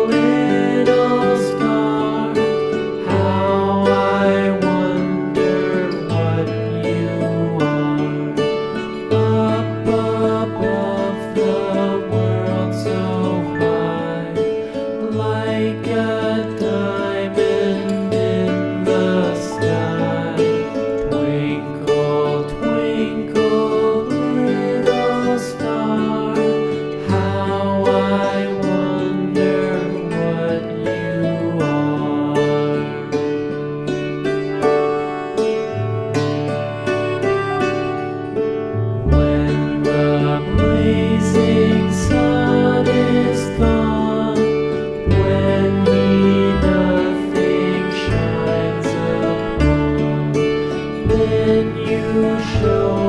little star, how I wonder what you are. Up above the world so high, like a diamond in the sky. Twinkle, twinkle, little star, how I wonder what you are. When the blazing sun is gone, when he nothing shines upon, then you show